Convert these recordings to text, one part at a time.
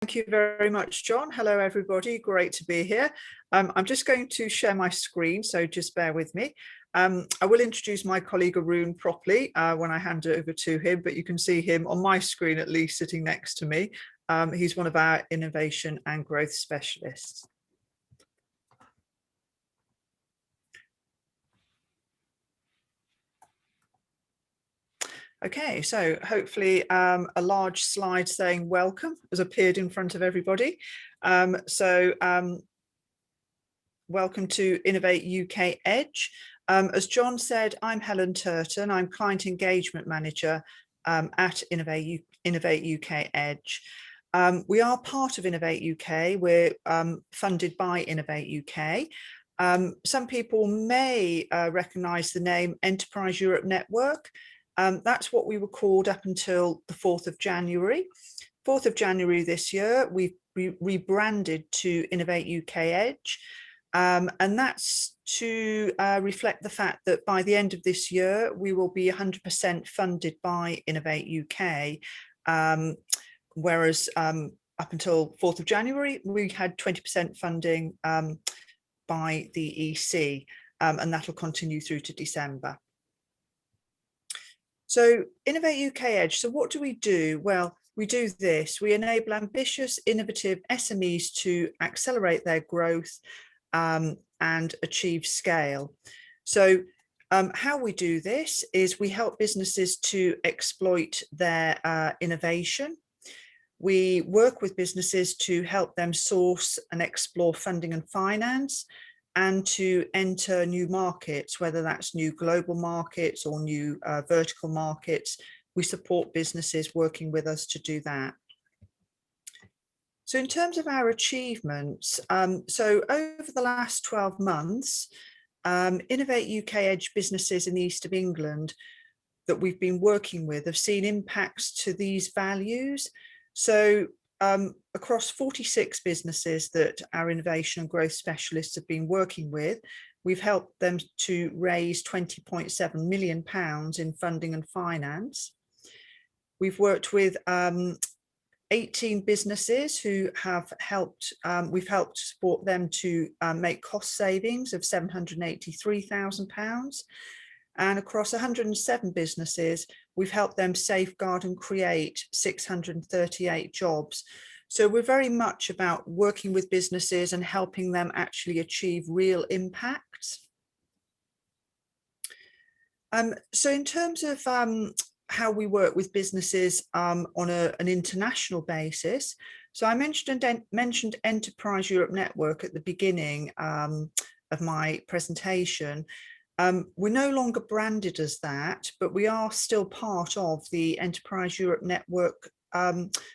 Thank you very much, John. Hello, everybody. Great to be here. I'm just going to share my screen, so just bear with me. I will introduce my colleague Arun properly when I hand it over to him, but you can see him on my screen, at least, sitting next to me. He's one of our innovation and growth specialists. Okay, so hopefully a large slide saying welcome has appeared in front of everybody. Welcome to Innovate UK Edge. As John said, I'm Helen Turton. I'm Client Engagement Manager at Innovate UK Edge. We are part of Innovate UK. We're funded by Innovate UK. Some people may recognise the name Enterprise Europe Network. That's what we were called up until the 4th of January. 4th of January this year, we rebranded to Innovate UK Edge. And that's to reflect the fact that by the end of this year, we will be 100% funded by Innovate UK. Whereas up until 4th of January, we had 20% funding by the EC, and that'll continue through to December. So Innovate UK Edge, so what do we do? Well, we do this. We enable ambitious, innovative SMEs to accelerate their growth and achieve scale. So how we do this is we help businesses to exploit their innovation. We work with businesses to help them source and explore funding and finance, and to enter new markets, whether that's new global markets or new vertical markets. We support businesses working with us to do that. So in terms of our achievements, so over the last 12 months, Innovate UK Edge businesses in the east of England that we've been working with have seen impacts to these values. So across 46 businesses that our innovation and growth specialists have been working with, we've helped them to raise £20.7 million in funding and finance. We've worked with 18 businesses who have helped, we've helped support them to make cost savings of £783,000. And across 107 businesses, we've helped them safeguard and create 638 jobs. So we're very much about working with businesses and helping them actually achieve real impact. So in terms of how we work with businesses on an international basis, so I mentioned Enterprise Europe Network at the beginning of my presentation. We're no longer branded as that, but we are still part of the Enterprise Europe Network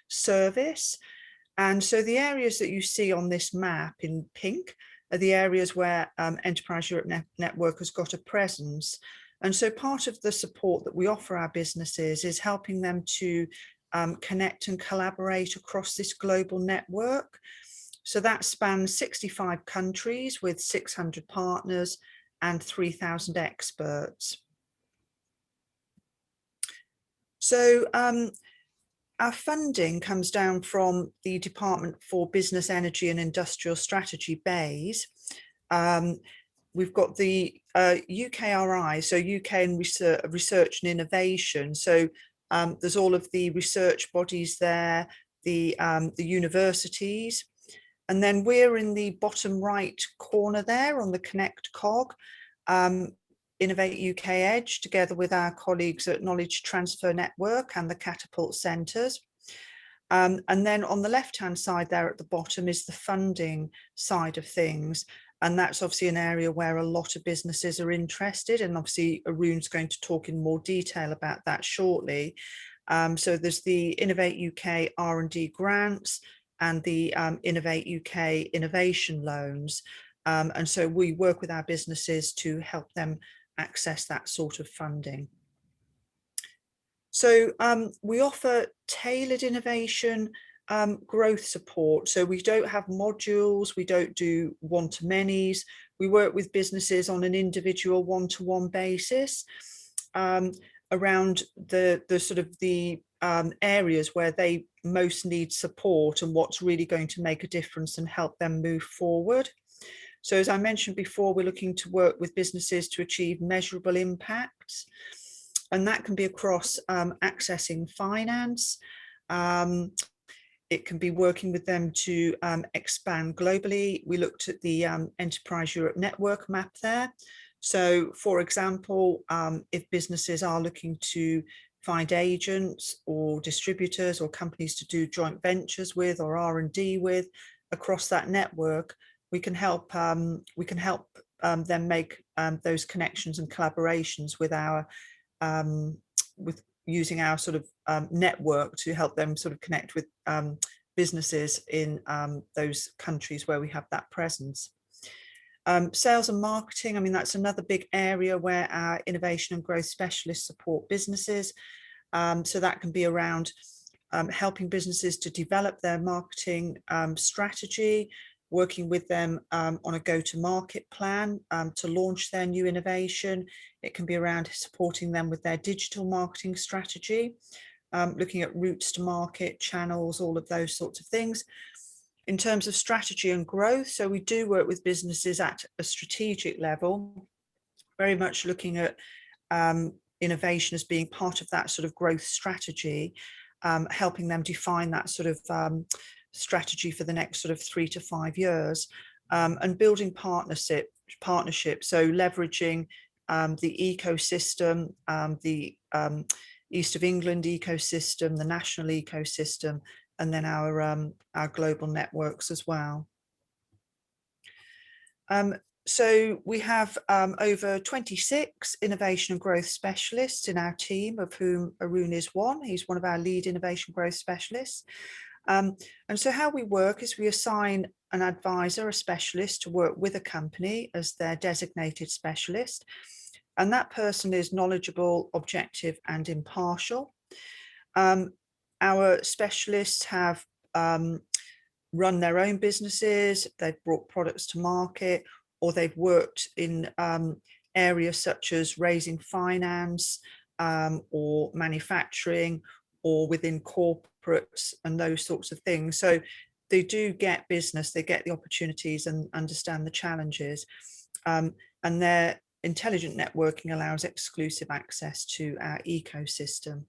service. And so the areas that you see on this map in pink are the areas where Enterprise Europe Network has got a presence. And so part of the support that we offer our businesses is helping them to connect and collaborate across this global network. So that spans 65 countries with 600 partners and 3,000 experts. So our funding comes down from the Department for Business, Energy and Industrial Strategy, BEIS. We've got the UKRI, so UK and Research and Innovation. So there's all of the research bodies there, the universities. And then we're in the bottom right corner there on the Connect cog, Innovate UK Edge, together with our colleagues at Knowledge Transfer Network and the Catapult Centres. And then on the left-hand side there at the bottom is the funding side of things. And that's obviously an area where a lot of businesses are interested. And obviously Arun's going to talk in more detail about that shortly. So there's the Innovate UK R&D grants and the Innovate UK innovation loans. And so we work with our businesses to help them access that sort of funding. So we offer tailored innovation growth support. So we don't have modules, we don't do one-to-manys. We work with businesses on an individual one-to-one basis around the sort of the areas where they most need support and what's really going to make a difference and help them move forward. So as I mentioned before, we're looking to work with businesses to achieve measurable impacts, and that can be across accessing finance. It can be working with them to expand globally. We looked at the Enterprise Europe Network map there. So for example, if businesses are looking to find agents or distributors or companies to do joint ventures with or R&D with across that network, we can help them make those connections and collaborations with our using our sort of network to help them sort of connect with businesses in those countries where we have that presence. Sales and marketing, I mean, that's another big area where our innovation and growth specialists support businesses. So that can be around helping businesses to develop their marketing strategy, working with them on a go-to-market plan to launch their new innovation. It can be around supporting them with their digital marketing strategy, looking at routes to market, channels, all of those sorts of things. In terms of strategy and growth, so we do work with businesses at a strategic level, very much looking at innovation as being part of that sort of growth strategy, helping them define that sort of strategy for the next sort of 3 to 5 years, and building partnerships. So leveraging the ecosystem, the East of England ecosystem, the national ecosystem, and then our global networks as well. So we have over 26 innovation and growth specialists in our team, of whom Arun is one. He's one of our lead innovation growth specialists. And so how we work is we assign an advisor, a specialist, to work with a company as their designated specialist. And that person is knowledgeable, objective, and impartial. Our specialists have run their own businesses, they've brought products to market, or they've worked in areas such as raising finance or manufacturing, or within corporates and those sorts of things. So they do get business, they get the opportunities and understand the challenges. And their intelligent networking allows exclusive access to our ecosystem.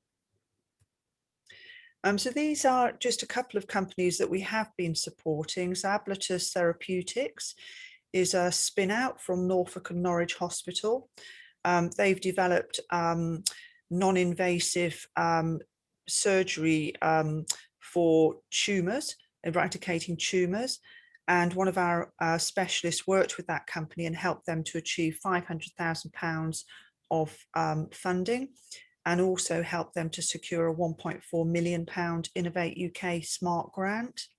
So these are just a couple of companies that we have been supporting. Zablatus Therapeutics is a spin out from Norfolk and Norwich Hospital. They've developed non-invasive surgery for tumours, eradicating tumours. And one of our specialists worked with that company and helped them to achieve £500,000 of funding, and also helped them to secure a £1.4 million Innovate UK Smart Grant.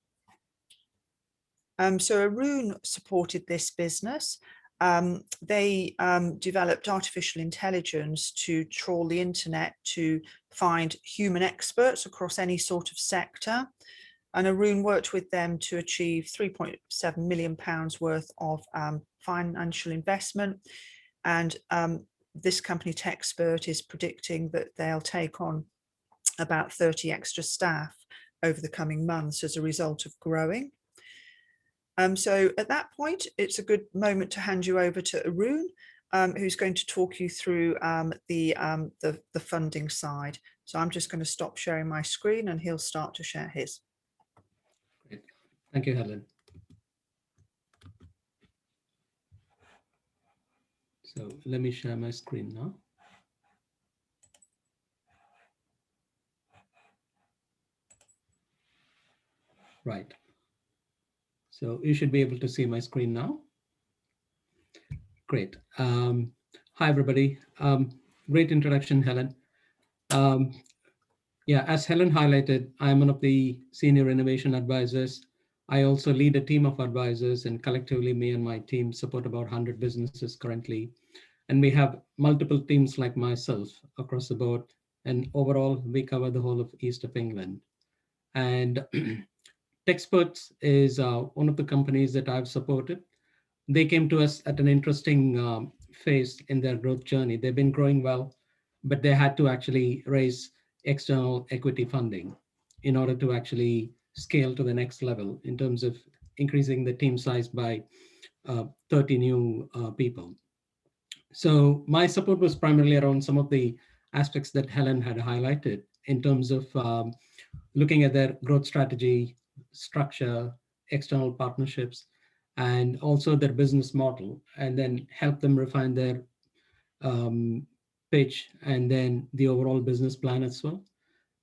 So Arun supported this business. They developed artificial intelligence to trawl the internet to find human experts across any sort of sector. And Arun worked with them to achieve £3.7 million worth of financial investment. And this company, TechSpert, is predicting that they'll take on about 30 extra staff over the coming months as a result of growing. So at that point, it's a good moment to hand you over to Arun, who's going to talk you through the funding side. So I'm just going to stop sharing my screen and he'll start to share his. Great. Thank you, Helen. So let me share my screen now. Right. So you should be able to see my screen now. Great. Hi, everybody. Great introduction, Helen. Yeah, as Helen highlighted, I'm one of the senior innovation advisors. I also lead a team of advisors, and collectively, me and my team support about 100 businesses currently. And we have multiple teams like myself across the board. And overall, we cover the whole of East of England. And TechSpert is one of the companies that I've supported. They came to us at an interesting phase in their growth journey. They've been growing well, but they had to actually raise external equity funding. in order to actually scale to the next level in terms of increasing the team size by 30 new people. So my support was primarily around some of the aspects that Helen had highlighted in terms of looking at their growth strategy, structure, external partnerships, and also their business model, and then help them refine their um, pitch and then the overall business plan as well.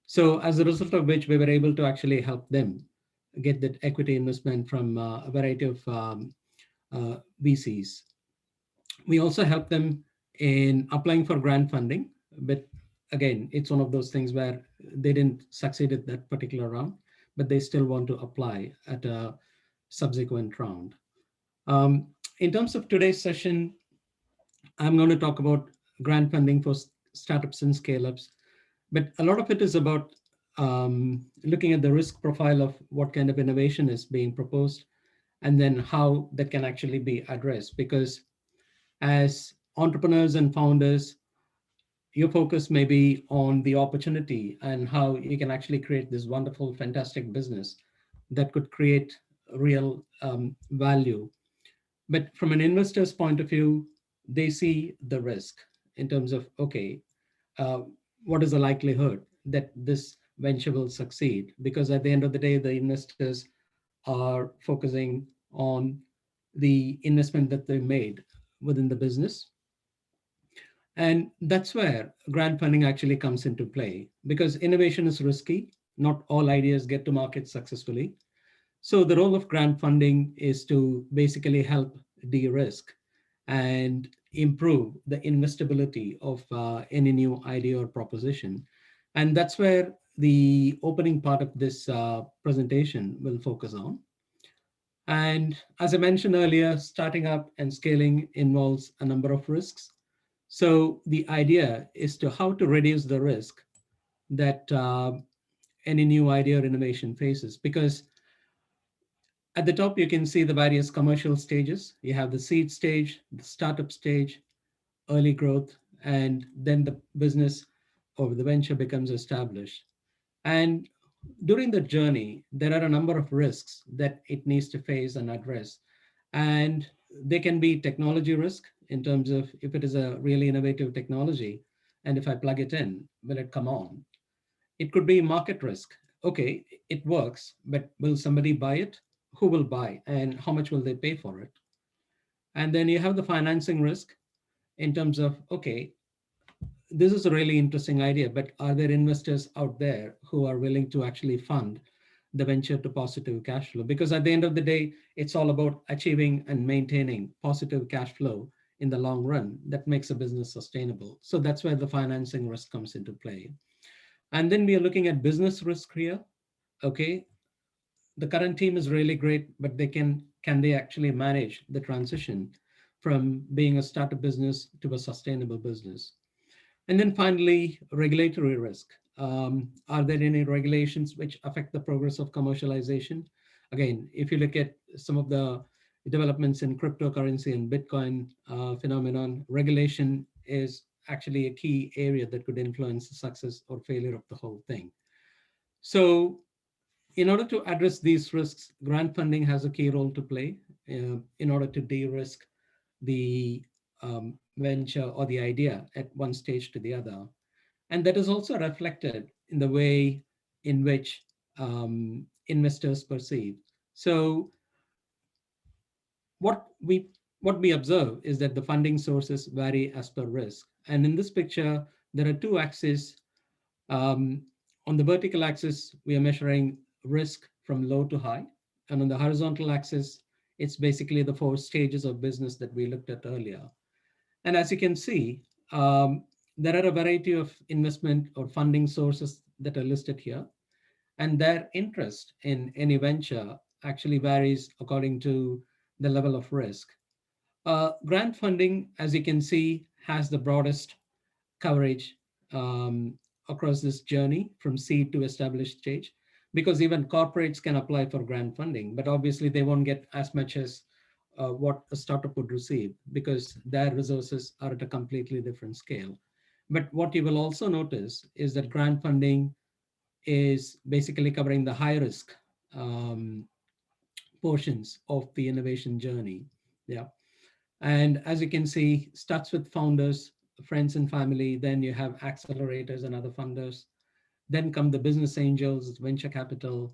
So as a result of which, we were able to actually help them get that equity investment from a variety of VCs. We also help them in applying for grant funding, but again, it's one of those things where they didn't succeed at that particular round, but they still want to apply at a subsequent round. Um, in terms of today's session, I'm going to talk about grant funding for startups and scale-ups, but a lot of it is about looking at the risk profile of what kind of innovation is being proposed, and then how that can actually be addressed. Because as entrepreneurs and founders, your focus may be on the opportunity and how you can actually create this wonderful, fantastic business that could create real value. But from an investor's point of view, they see the risk in terms of, okay, uh, what is the likelihood that this venture will succeed? Because at the end of the day, the investors are focusing on the investment that they made within the business. And that's where grant funding actually comes into play, because innovation is risky. Not all ideas get to market successfully. So the role of grant funding is to basically help de-risk and improve the investability of any new idea or proposition. And that's where the opening part of this presentation will focus on. And as I mentioned earlier, starting up and scaling involves a number of risks. So the idea is to how to reduce the risk that any new idea or innovation faces. Because at the top, you can see the various commercial stages. You have the seed stage, the startup stage, early growth, and then the business or the venture becomes established. And during the journey, there are a number of risks that it needs to face and address. And they can be technology risk in terms of if it is a really innovative technology, and if I plug it in, will it come on? It could be market risk. Okay, it works, but will somebody buy it? Who will buy and how much will they pay for it? And then you have the financing risk in terms of, okay, this is a really interesting idea, but are there investors out there who are willing to actually fund the venture to positive cash flow? Because at the end of the day, it's all about achieving and maintaining positive cash flow in the long run that makes a business sustainable. So that's where the financing risk comes into play. And then we are looking at business risk here. Okay, the current team is really great, but can they actually manage the transition from being a startup business to a sustainable business? And then finally, regulatory risk. Are there any regulations which affect the progress of commercialization? Again, if you look at some of the developments in cryptocurrency and Bitcoin phenomenon, regulation is actually a key area that could influence the success or failure of the whole thing. So in order to address these risks, grant funding has a key role to play in order to de-risk the venture or the idea at one stage to the other. And that is also reflected in the way in which investors perceive. So what we what we observe is that the funding sources vary as per risk. And in this picture, there are two axes. On the vertical axis, we are measuring risk from low to high. And on the horizontal axis, it's basically the four stages of business that we looked at earlier. And as you can see, there are a variety of investment or funding sources that are listed here. And their interest in any venture actually varies according to the level of risk. Grant funding, as you can see, has the broadest coverage across this journey from seed to established stage, because even corporates can apply for grant funding, but obviously they won't get as much as what a startup would receive because their resources are at a completely different scale. But what you will also notice is that grant funding is basically covering the high risk um, portions of the innovation journey. Yeah. And as you can see, starts with founders, friends and family, then you have accelerators and other funders. Then come the business angels, venture capital,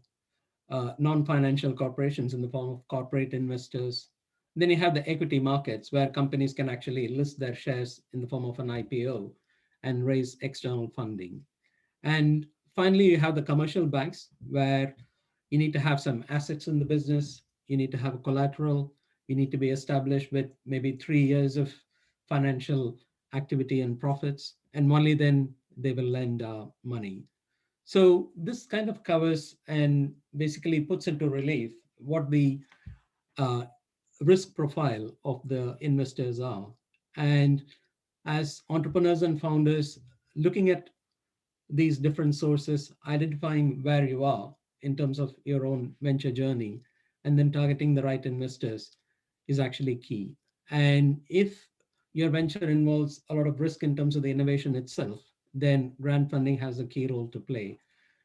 non-financial corporations in the form of corporate investors. Then you have the equity markets where companies can actually list their shares in the form of an IPO and raise external funding. And finally, you have the commercial banks where you need to have some assets in the business, you need to have a collateral, you need to be established with maybe 3 years of financial activity and profits, and only then they will lend money. So this kind of covers and basically puts into relief what the uh, risk profile of the investors are. And as entrepreneurs and founders, looking at these different sources, identifying where you are in terms of your own venture journey, and then targeting the right investors is actually key. And if your venture involves a lot of risk in terms of the innovation itself, then grant funding has a key role to play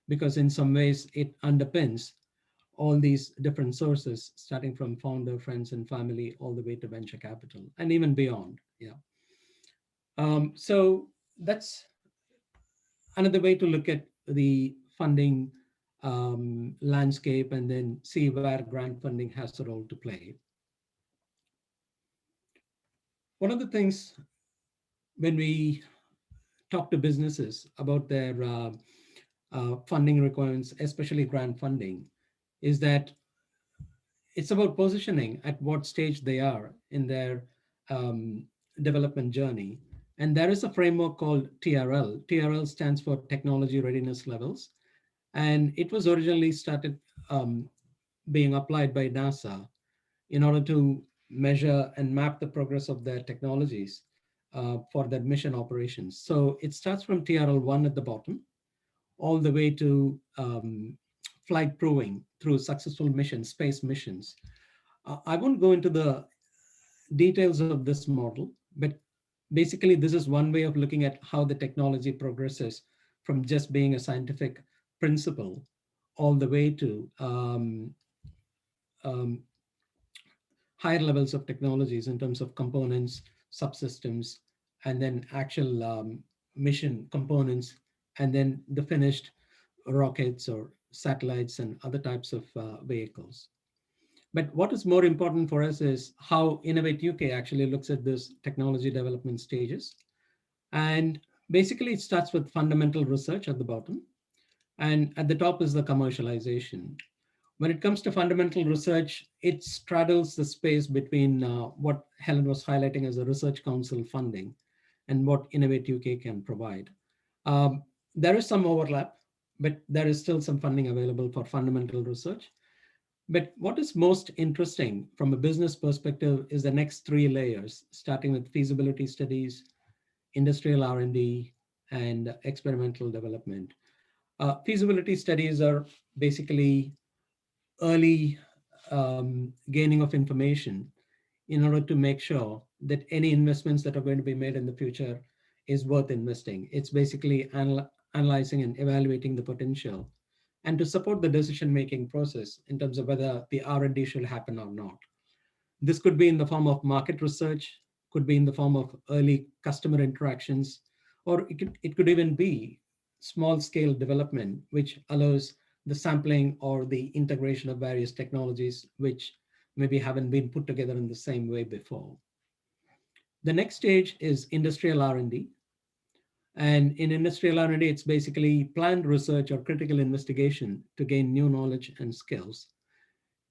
because in some ways it underpins all these different sources, starting from founder, friends, and family, all the way to venture capital, and even beyond. Yeah. So that's another way to look at the funding landscape and then see where grant funding has a role to play. One of the things when we talk to businesses about their funding requirements, especially grant funding, is that it's about positioning at what stage they are in their um, development journey. And there is a framework called TRL. TRL stands for Technology Readiness Levels. And it was originally started being applied by NASA in order to measure and map the progress of their technologies for their mission operations. So it starts from TRL1 at the bottom, all the way to flight proving through successful missions, space missions. I won't go into the details of this model, but basically this is one way of looking at how the technology progresses from just being a scientific principle all the way to um, higher levels of technologies in terms of components, subsystems, and then actual mission components, and then the finished rockets or satellites and other types of vehicles. But what is more important for us is how Innovate UK actually looks at this technology development stages. And basically, it starts with fundamental research at the bottom. And at the top is the commercialization. When it comes to fundamental research, it straddles the space between what Helen was highlighting as a research council funding and what Innovate UK can provide. Um, there is some overlap, but there is still some funding available for fundamental research. But what is most interesting from a business perspective is the next three layers, starting with feasibility studies, industrial R&D, and experimental development. Feasibility studies are basically early gaining of information in order to make sure that any investments that are going to be made in the future is worth investing. It's basically analyzing and evaluating the potential and to support the decision-making process in terms of whether the R&D should happen or not. This could be in the form of market research, could be in the form of early customer interactions, or it could even be small scale development, which allows the sampling or the integration of various technologies, which maybe haven't been put together in the same way before. The next stage is industrial R&D. And in industrial R&D, it's basically planned research or critical investigation to gain new knowledge and skills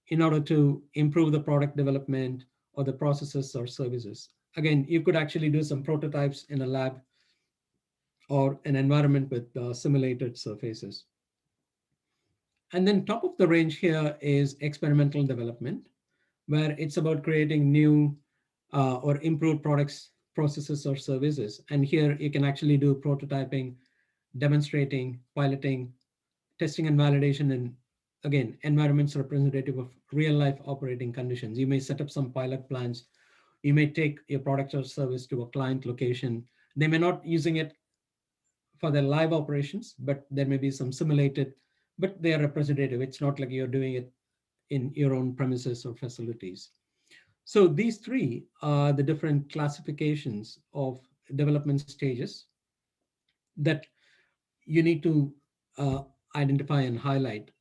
in order to improve the product development or the processes or services. Again, you could actually do some prototypes in a lab or an environment with simulated surfaces. And then top of the range here is experimental development, where it's about creating new or improved products, processes, or services. And here you can actually do prototyping, demonstrating, piloting, testing and validation, and again, environments representative of real life operating conditions. You may set up some pilot plans. You may take your product or service to a client location. They may not using it for their live operations, but there may be some simulated, but they are representative. It's not like you're doing it in your own premises or facilities. So these three are the different classifications of development stages that you need to identify and highlight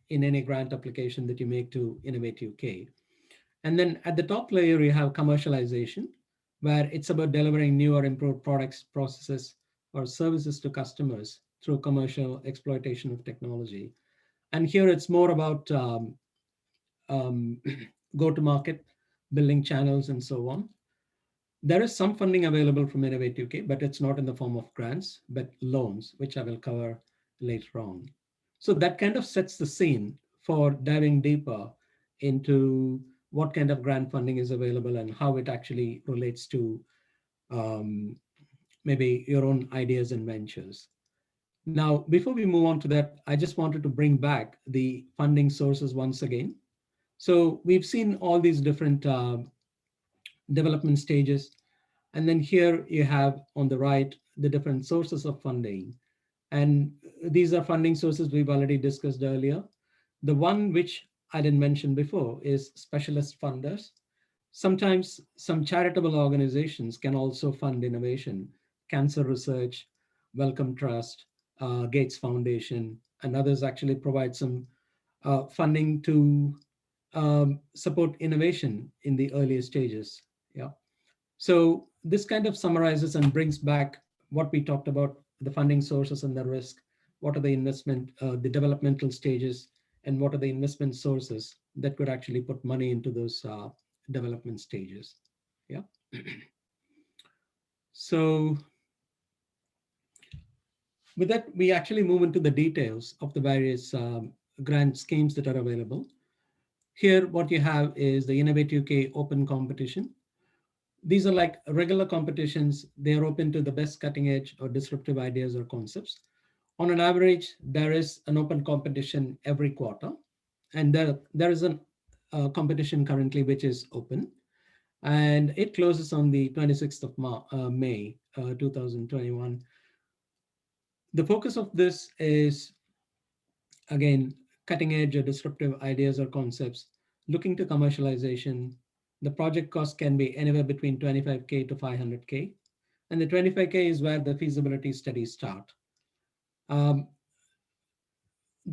in any grant application that you make to Innovate UK. And then at the top layer, you have commercialization, where it's about delivering new or improved products, processes, or services to customers through commercial exploitation of technology. And here it's more about um, go-to-market, building channels, and so on. There is some funding available from Innovate UK, but it's not in the form of grants, but loans, which I will cover later on. So that kind of sets the scene for diving deeper into what kind of grant funding is available and how it actually relates to um, maybe your own ideas and ventures. Now, before we move on to that, I just wanted to bring back the funding sources once again. So we've seen all these different development stages. And then here you have on the right, the different sources of funding. And these are funding sources we've already discussed earlier. The one which I didn't mention before is specialist funders. Sometimes some charitable organizations can also fund innovation, cancer research, Wellcome Trust, Gates Foundation, and others actually provide some funding to support innovation in the earlier stages. Yeah. So this kind of summarizes and brings back what we talked about, the funding sources and the risk, what are the investment, the developmental stages, and what are the investment sources that could actually put money into those development stages. Yeah. So with that, we actually move into the details of the various grant schemes that are available. Here, what you have is the Innovate UK open competition. These are like regular competitions. They are open to the best cutting edge or disruptive ideas or concepts. On an average, there is an open competition every quarter. And there is a competition currently which is open. And it closes on the 26th of May 2021. The focus of this is, again, cutting edge or disruptive ideas or concepts, looking to commercialization. The project cost can be anywhere between 25K to 500K. And the 25K is where the feasibility studies start. The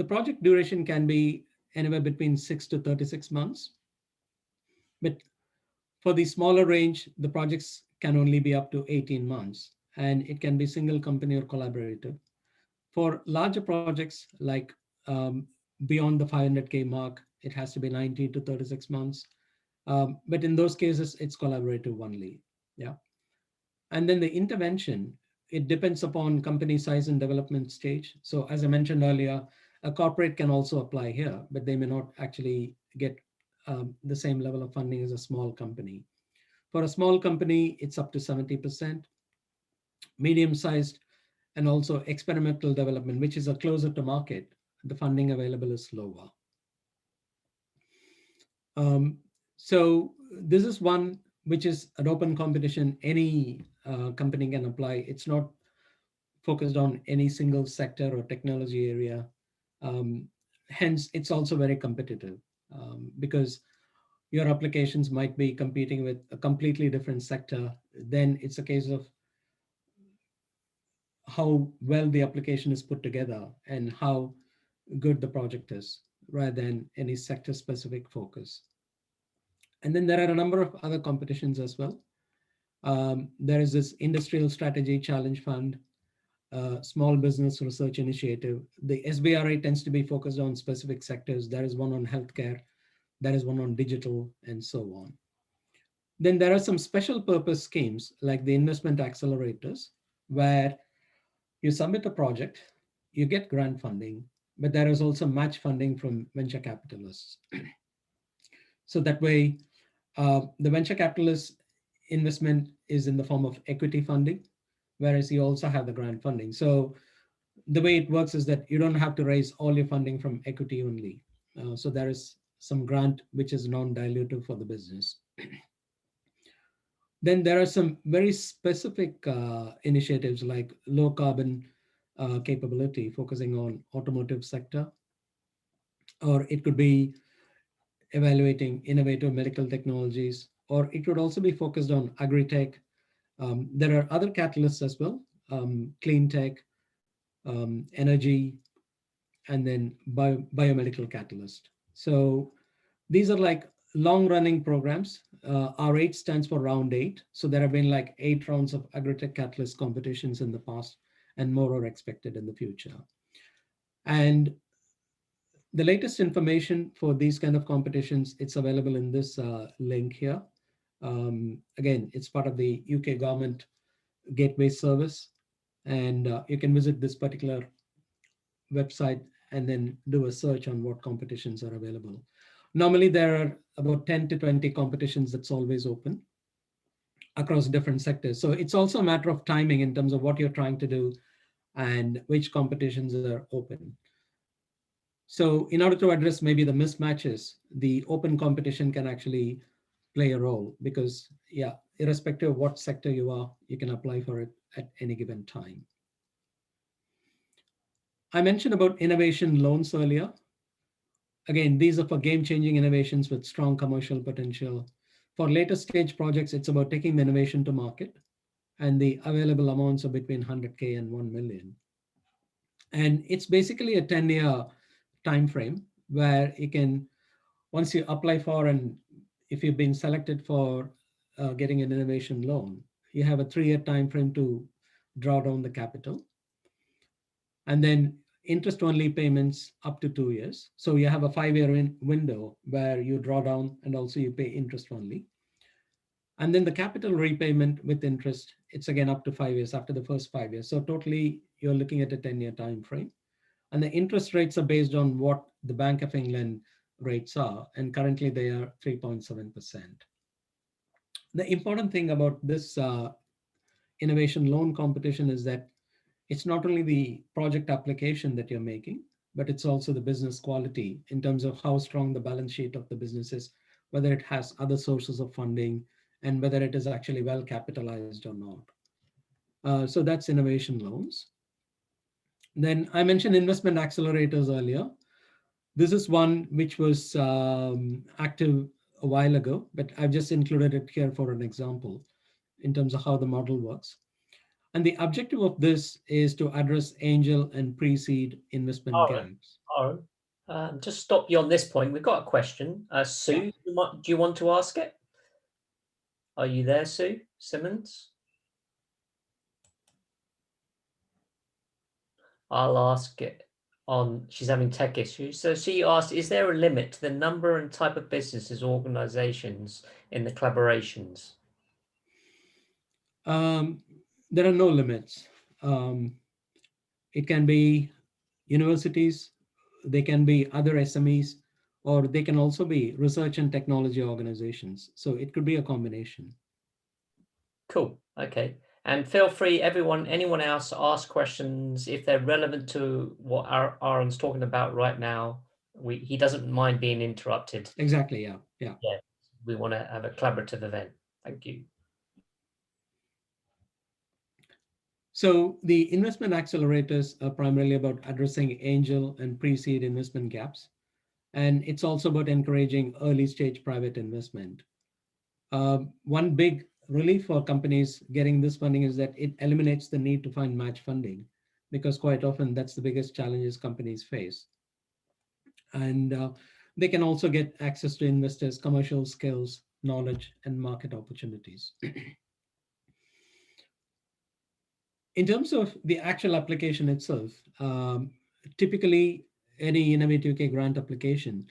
project duration can be anywhere between 6 to 36 months. But for the smaller range, the projects can only be up to 18 months, and it can be single company or collaborative. For larger projects like beyond the 500K mark, it has to be 19 to 36 months. But in those cases, it's collaborative only. Yeah. And then the intervention, it depends upon company size and development stage. So as I mentioned earlier, a corporate can also apply here, but they may not actually get the same level of funding as a small company. For a small company, it's up to 70%. Medium-sized and also experimental development, which is a closer to market, the funding available is lower. So this is one which is an open competition. Any company can apply. It's not focused on any single sector or technology area. Hence, it's also very competitive because your applications might be competing with a completely different sector. Then it's a case of how well the application is put together and how good the project is, rather than any sector specific focus. And then there are a number of other competitions as well. There is this Industrial Strategy Challenge Fund, Small Business Research Initiative. The SBRI tends to be focused on specific sectors. There is one on healthcare, there is one on digital, and so on. Then there are some special purpose schemes like the investment accelerators, where you submit a project, you get grant funding, but there is also match funding from venture capitalists. So that way, the venture capitalist investment is in the form of equity funding, whereas you also have the grant funding. So the way it works is that you don't have to raise all your funding from equity only. So there is some grant which is non-dilutive for the business. Then there are some very specific initiatives like low carbon capability focusing on automotive sector, or it could be evaluating innovative medical technologies, or it could also be focused on agri-tech. There are other catalysts as well, clean tech, energy, and then biomedical catalyst. So these are like long-running programs. R8 stands for round 8. So there have been like 8 rounds of agri-tech catalyst competitions in the past, and more are expected in the future. And the latest information for these kind of competitions, it's available in this link here. Again, it's part of the UK government gateway service. And you can visit this particular website and then do a search on what competitions are available. Normally, there are about 10 to 20 competitions that's always open across different sectors. So it's also a matter of timing in terms of what you're trying to do and which competitions are open. So in order to address maybe the mismatches, the open competition can actually play a role because, yeah, irrespective of what sector you are, you can apply for it at any given time. I mentioned about innovation loans earlier. Again, these are for game-changing innovations with strong commercial potential. For later stage projects, it's about taking the innovation to market, and the available amounts are between 100K and 1 million. And it's basically a 10-year time frame where you can, once you apply for, and if you've been selected for getting an innovation loan, you have a 3-year time frame to draw down the capital. And then interest-only payments up to 2 years. So you have a 5-year window where you draw down and also you pay interest only. And then the capital repayment with interest, it's again up to 5 years after the first 5 years. So totally, you're looking at a 10-year time frame. And the interest rates are based on what the Bank of England rates are. And currently they are 3.7%. The important thing about this innovation loan competition is that it's not only the project application that you're making, but it's also the business quality in terms of how strong the balance sheet of the business is, whether it has other sources of funding, and whether it is actually well capitalized or not. So that's innovation loans. Then I mentioned investment accelerators earlier. This is one which was active a while ago, but I've just included it here for an example in terms of how the model works. And the objective of this is to address angel and pre-seed investment gaps. Just stop you on this point. We've got a question. Sue, do you want to ask it? Are you there, Sue Simmons? I'll ask it on, she's having tech issues. So she asked, is there a limit to the number and type of businesses, organizations in the collaborations? There are no limits. It can be universities, they can be other SMEs, or they can also be research and technology organizations. So it could be a combination. Cool. Okay. And feel free, anyone else, ask questions if they're relevant to what Aaron's talking about right now. He doesn't mind being interrupted. Exactly. Yeah. We want to have a collaborative event. Thank you. So the investment accelerators are primarily about addressing angel and pre-seed investment gaps. And it's also about encouraging early stage private investment. One big relief for companies getting this funding is that it eliminates the need to find match funding, because quite often that's the biggest challenges companies face. And they can also get access to investors' commercial skills, knowledge, and market opportunities. In terms of the actual application itself, typically any Innovate UK grant application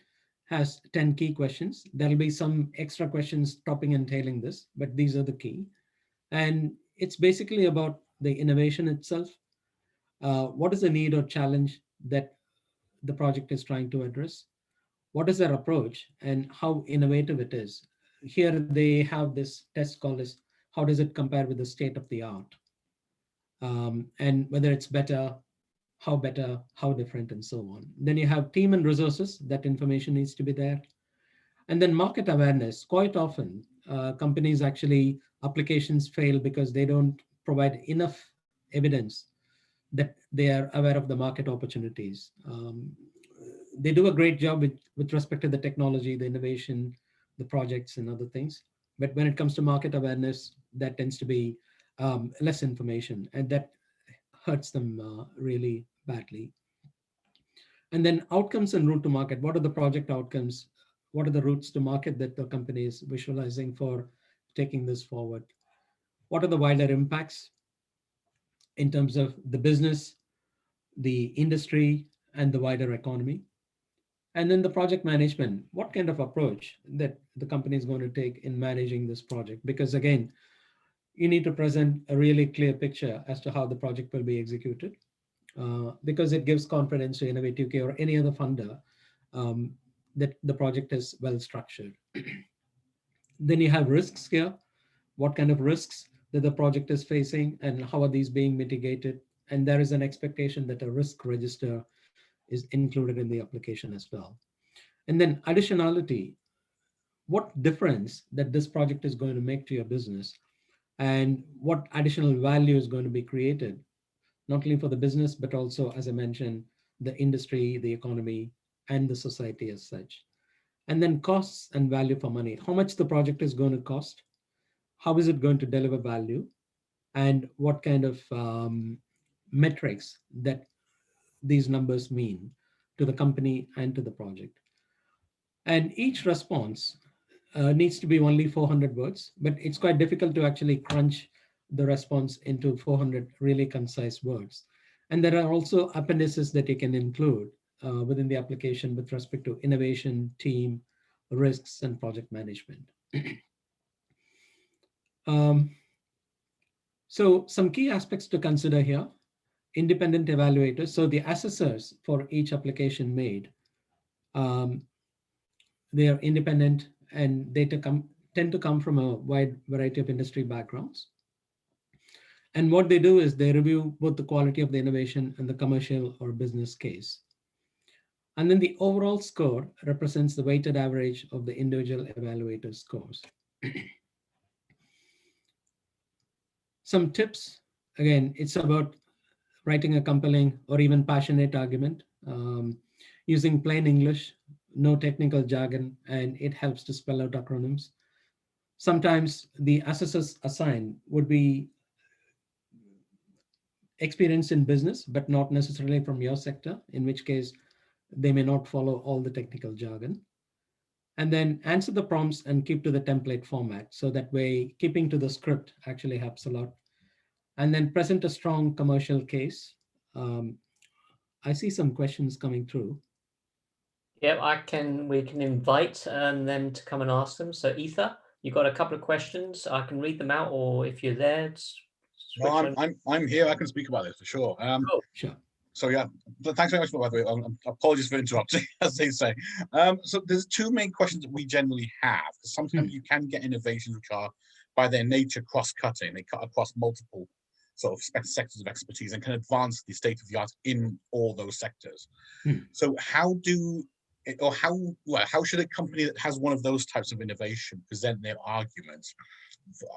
has 10 key questions. There'll be some extra questions topping and tailing this, but these are the key. And it's basically about the innovation itself. What is the need or challenge that the project is trying to address? What is their approach and how innovative it is? Here they have this test called as, how does it compare with the state of the art? And whether it's better, how different, and so on. Then you have team and resources. That information needs to be there. And then market awareness. Quite often, applications fail because they don't provide enough evidence that they are aware of the market opportunities. They do a great job with respect to the technology, the innovation, the projects and other things. But when it comes to market awareness, that tends to be less information, and that hurts them really badly. And then outcomes and route to market. What are the project outcomes? What are the routes to market that the company is visualizing for taking this forward? What are the wider impacts in terms of the business, the industry, and the wider economy? And then the project management, what kind of approach that the company is going to take in managing this project? Because again, you need to present a really clear picture as to how the project will be executed, because it gives confidence to Innovate UK or any other funder um, that the project is well structured. Then you have risks here. What kind of risks that the project is facing and how are these being mitigated? And there is an expectation that a risk register is included in the application as well. And then additionality, what difference that this project is going to make to your business and what additional value is going to be created, not only for the business, but also, as I mentioned, the industry, the economy, and the society as such. And then costs and value for money, how much the project is going to cost, how is it going to deliver value, and what kind of metrics that these numbers mean to the company and to the project. And each response needs to be only 400 words, but it's quite difficult to actually crunch the response into 400 really concise words. And there are also appendices that you can include within the application with respect to innovation, team, risks, and project management. So some key aspects to consider here: independent evaluators. So the assessors for each application made, um, they are independent and they tend to come from a wide variety of industry backgrounds. And what they do is they review both the quality of the innovation and the commercial or business case. And then the overall score represents the weighted average of the individual evaluator scores. Some tips, again, it's about writing a compelling or even passionate argument, using plain English, no technical jargon, and it helps to spell out acronyms. Sometimes the assessors assigned would be experienced in business, but not necessarily from your sector, in which case they may not follow all the technical jargon. And then answer the prompts and keep to the template format. So that way, keeping to the script actually helps a lot. And then present a strong commercial case. I see some questions coming through. Yeah, we can invite them to come and ask them. So Ether, you've got a couple of questions. I can read them out, or if you're there, no, I'm here. I can speak about this for sure. Cool. Sure. So yeah, thanks very much, by the way. Apologies for interrupting, as they say. So there's two main questions that we generally have. Sometimes you can get innovations which are, by their nature, cross-cutting. They cut across multiple sort of sectors of expertise and can advance the state of the art in all those sectors. So how should a company that has one of those types of innovation present their arguments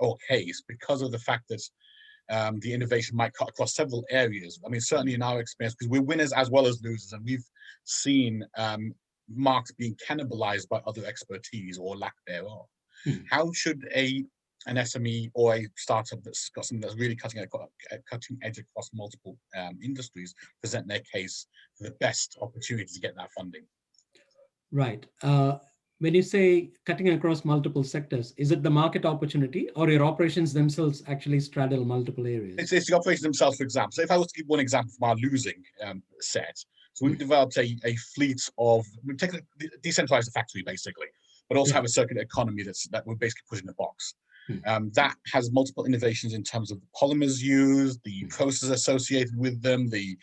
or case, because of the fact that the innovation might cut across several areas? I mean, certainly in our experience, because we're winners as well as losers, and we've seen marks being cannibalized by other expertise or lack thereof. How should an SME or a startup that's got something that's really cutting edge across multiple industries present their case for the best opportunity to get that funding? Right. When you say cutting across multiple sectors, is it the market opportunity or your operations themselves actually straddle multiple areas? It's the operations themselves, for example. So if I was to give one example from our losing set, so we've developed a fleet of, we've taken decentralized the factory basically, but also have a circular economy that we're basically put in a box. That has multiple innovations in terms of the polymers used, the processes associated with them, the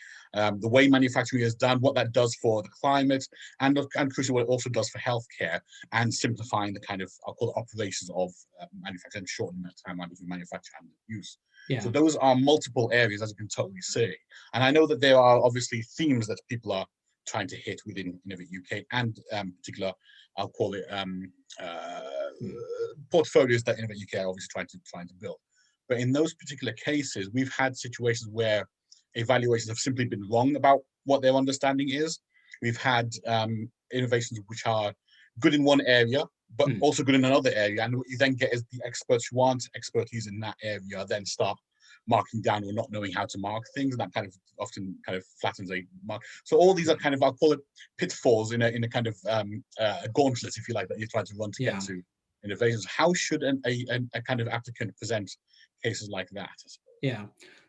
way manufacturing is done, what that does for the climate, and crucially what it also does for healthcare and simplifying the kind of, I'll call it, operations of manufacturing, shortening that time between manufacture and use. So those are multiple areas, as you can totally see. And I know that there are obviously themes that people are trying to hit within Innovate UK and particular, I'll call it portfolios that Innovate UK are obviously trying to build. But in those particular cases, we've had situations where evaluations have simply been wrong about what their understanding is. We've had innovations which are good in one area, but also good in another area. And what you then get is the experts who aren't expertise in that area then start marking down or not knowing how to mark things, and that kind of often kind of flattens a mark. So all these are kind of, I'll call it pitfalls in a kind of a gauntlet, if you like, that you're trying to run to get to innovations. How should a kind of applicant present cases like that? Yeah.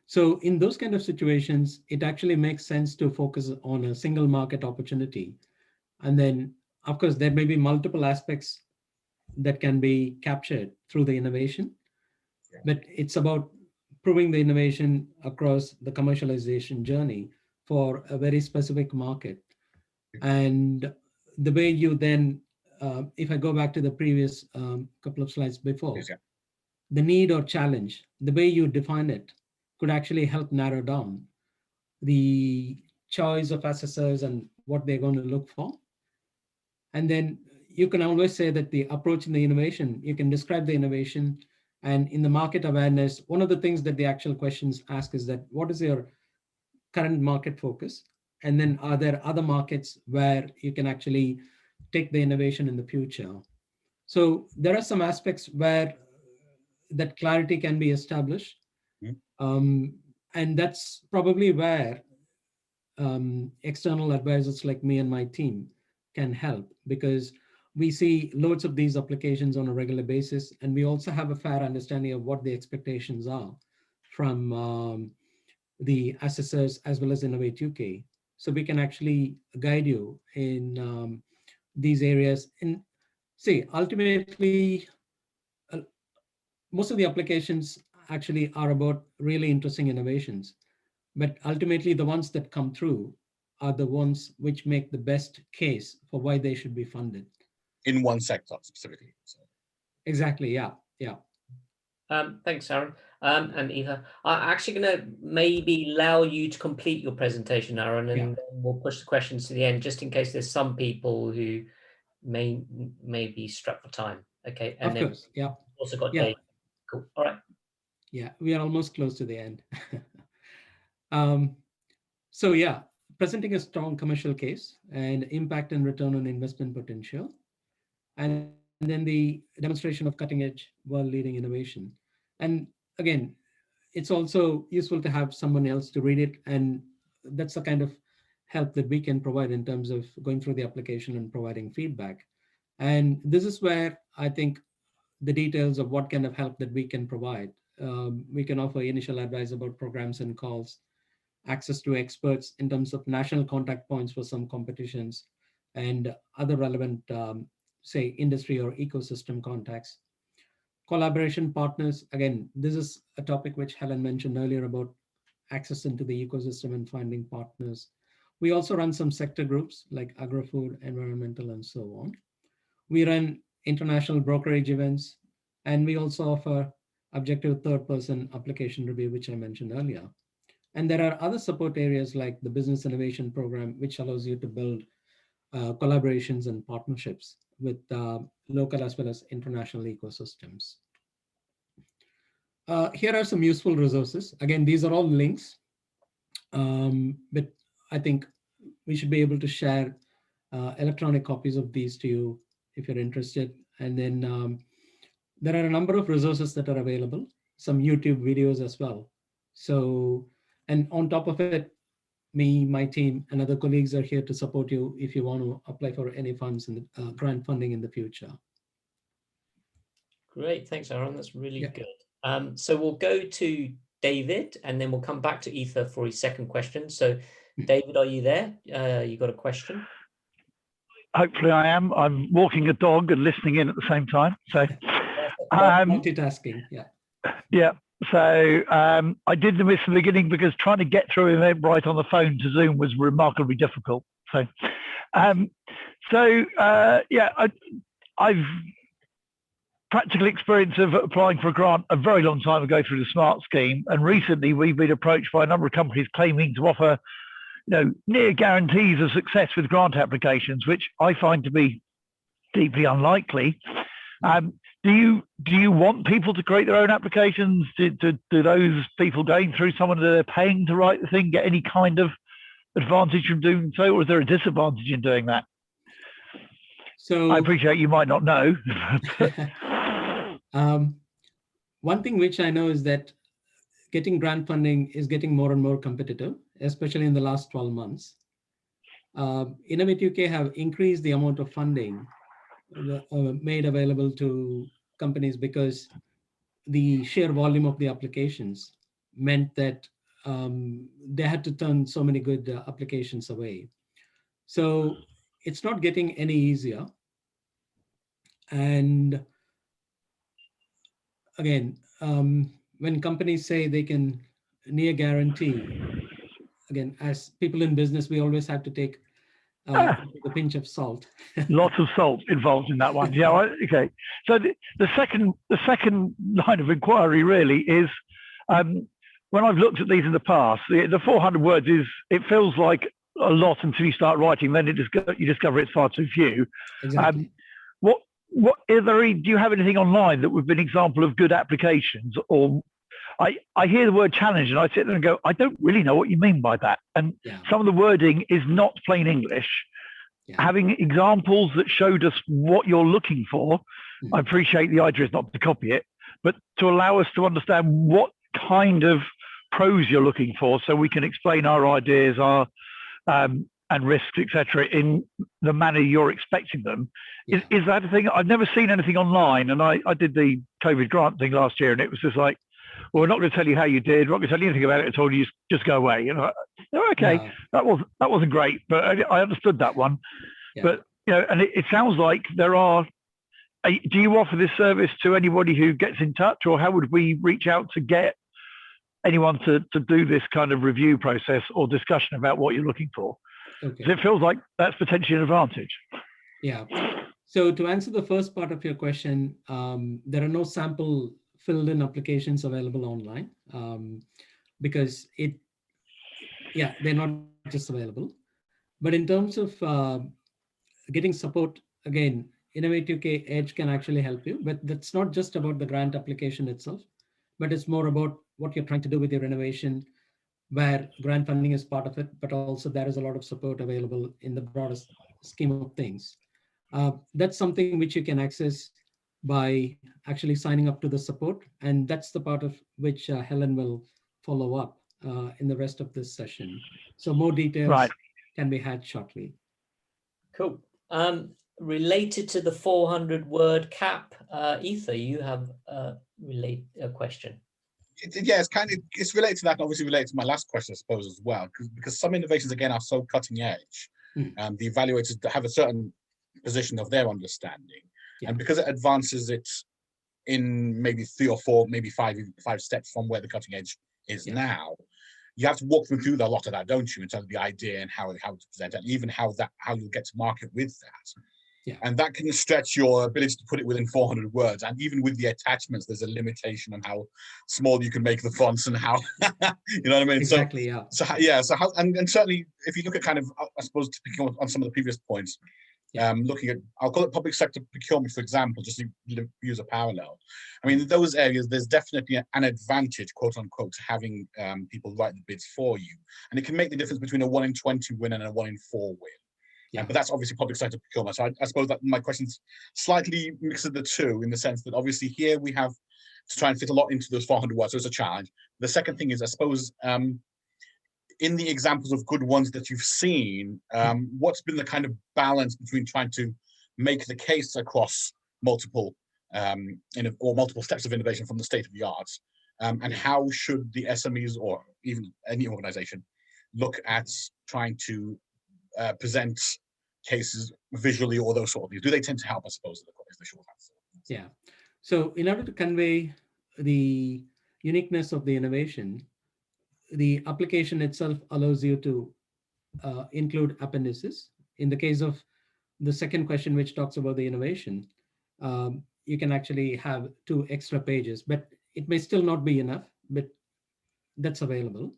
So in those kind of situations, it actually makes sense to focus on a single market opportunity. And then, of course, there may be multiple aspects that can be captured through the innovation, but it's about proving the innovation across the commercialization journey for a very specific market. And the way you then, if I go back to the previous couple of slides before, the need or challenge, the way you define it could actually help narrow down the choice of assessors and what they're going to look for. And then you can always say that the approach in the innovation, you can describe the innovation. And in the market awareness, one of the things that the actual questions ask is that, what is your current market focus? And then are there other markets where you can actually take the innovation in the future? So there are some aspects where that clarity can be established. And that's probably where external advisors like me and my team can help, because we see loads of these applications on a regular basis, and we also have a fair understanding of what the expectations are from the assessors as well as Innovate UK. So we can actually guide you in these areas. And see, ultimately, most of the applications actually are about really interesting innovations, but ultimately the ones that come through are the ones which make the best case for why they should be funded. In one sector specifically. So. Exactly, yeah. Thanks, Aaron. And Eva, I'm actually going to maybe allow you to complete your presentation, Aaron, and then we'll push the questions to the end, just in case there's some people who may be strapped for time. Okay, and of course, also got Dave. Cool. All right. Yeah, we are almost close to the end. So presenting a strong commercial case and impact and return on investment potential, and then the demonstration of cutting edge world-leading innovation. And again, it's also useful to have someone else to read it, and that's the kind of help that we can provide in terms of going through the application and providing feedback. And this is where I think the details of what kind of help that we can provide. We can offer initial advice about programs and calls, access to experts in terms of national contact points for some competitions, and other relevant, say, industry or ecosystem contacts. Collaboration partners, again, this is a topic which Helen mentioned earlier about access into the ecosystem and finding partners. We also run some sector groups like agri-food, environmental, and so on. We run international brokerage events, and we also offer objective third-person application review, which I mentioned earlier. And there are other support areas like the Business Innovation Program, which allows you to build collaborations and partnerships with local as well as international ecosystems. Here are some useful resources. Again, these are all links, but I think we should be able to share electronic copies of these to you if you're interested. And then there are a number of resources that are available, some YouTube videos as well. So, and on top of it, me, my team, and other colleagues are here to support you if you want to apply for any funds and grant funding in the future. Great, thanks, Aaron. That's really good. So we'll go to David, and then we'll come back to Ether for his second question. So, David, are you there? You got a question? Hopefully I am. I'm walking a dog and listening in at the same time. So multitasking, Yeah. So I did miss the beginning because trying to get through Eventbrite on the phone to Zoom was remarkably difficult. So, I've practical experience of applying for a grant a very long time ago through the SMART scheme, and recently we've been approached by a number of companies claiming to offer, near guarantees of success with grant applications, which I find to be deeply unlikely. Do you want people to create their own applications? Do those people going through someone that they're paying to write the thing get any kind of advantage from doing so, or is there a disadvantage in doing that? So I appreciate you might not know. One thing which I know is that getting grant funding is getting more and more competitive, especially in the last 12 months. Innovate UK have increased the amount of funding made available to companies because the sheer volume of the applications meant that they had to turn so many good applications away. So it's not getting any easier. And again, when companies say they can near guarantee, again, as people in business, we always have to take the pinch of salt. Lots of salt involved in that one. Yeah. Okay. So the second line of inquiry really is, when I've looked at these in the past, the 400 words it feels like a lot until you start writing. Then you discover it's far too few. Exactly. What do you have anything online that would be an example of good applications? Or I hear the word challenge and I sit there and go, I don't really know what you mean by that. And some of the wording is not plain English. Yeah. Having examples that showed us what you're looking for, I appreciate the idea is not to copy it, but to allow us to understand what kind of prose you're looking for so we can explain our ideas, and risks, etc., in the manner you're expecting them. Yeah. Is that a thing? I've never seen anything online, and I did the COVID grant thing last year, and it was just like, well, we're not going to tell you how you did, we're not going to tell you anything about it at all, you just go away. You know, okay, that wasn't great, but I understood that one. Yeah. But and it sounds like there are. Do you offer this service to anybody who gets in touch, or how would we reach out to get anyone to do this kind of review process or discussion about what you're looking for? Okay. It feels like that's potentially an advantage. Yeah. So to answer the first part of your question, there are no sample filled in applications available online because they're not just available. But in terms of getting support, again, Innovate UK Edge can actually help you, but that's not just about the grant application itself, but it's more about what you're trying to do with your innovation, where grant funding is part of it, but also there is a lot of support available in the broadest scheme of things. That's something which you can access by actually signing up to the support. And that's the part of which Helen will follow up in the rest of this session. So more details can be had shortly. Cool. Related to the 400-word cap, Ether, you have a question. It's related to that, and obviously related to my last question, I suppose, as well, because some innovations, again, are so cutting edge, and the evaluators have a certain position of their understanding, and because it advances it in maybe 3 or 4, maybe 5 steps from where the cutting edge is now, you have to walk them through a lot of that, don't you, in terms of the idea and how to present it, and even how you'll get to market with that. Yeah. And that can stretch your ability to put it within 400 words. And even with the attachments, there's a limitation on how small you can make the fonts and how, you know what I mean? Exactly, So how, and certainly, if you look at kind of, I suppose, to pick on some of the previous points, looking at, I'll call it public sector procurement, for example, just to use a parallel. I mean, in those areas, there's definitely an advantage, quote unquote, to having people write the bids for you. And it can make the difference between a 1 in 20 win and a 1 in 4 win. Yeah. But that's obviously public sector procurement. So I suppose that my question's slightly mixes the two, in the sense that obviously here we have to try and fit a lot into those 400 words. So it's a challenge. The second thing is, I suppose, in the examples of good ones that you've seen, what's been the kind of balance between trying to make the case across multiple multiple steps of innovation from the state of the art, and how should the SMEs or even any organization look at trying to present cases visually or those sort of things? Do they tend to help, I suppose, is the short answer. Yeah. So in order to convey the uniqueness of the innovation, the application itself allows you to include appendices. In the case of the second question, which talks about the innovation, you can actually have 2 extra pages, but it may still not be enough, but that's available.